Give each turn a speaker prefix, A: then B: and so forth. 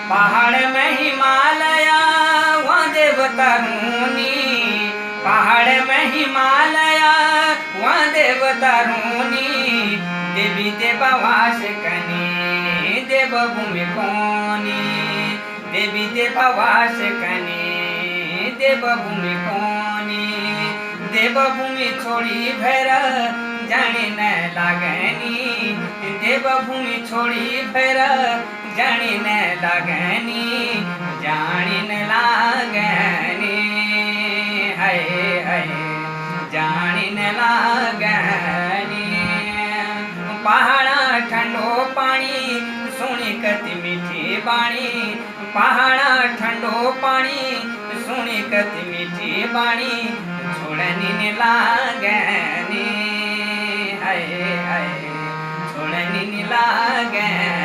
A: पहाड़ में हिमालय वहाँ देवता रूनी, पहाड़ में हिमालय वहाँ देवता रूनी, देवी देवा वास कनी देवभूमि कोनी, देवी देवा वास कनी देवभूमि कोनी, देवभूमि छोड़ी भैर जाने न लागनी, देवभूमि छोड़ी भैर जाने न लागनी, जाने न लागनी, हाय हाय जाने न लागनी। पहाड़ा ठंडो पानी सुनी कति मीठी बाणी, पहाड़ा ठंडो पानी सुनी कति मीठी बाणी, छोड़नी न लागनी, हाय हाय छोड़नी न लागनी।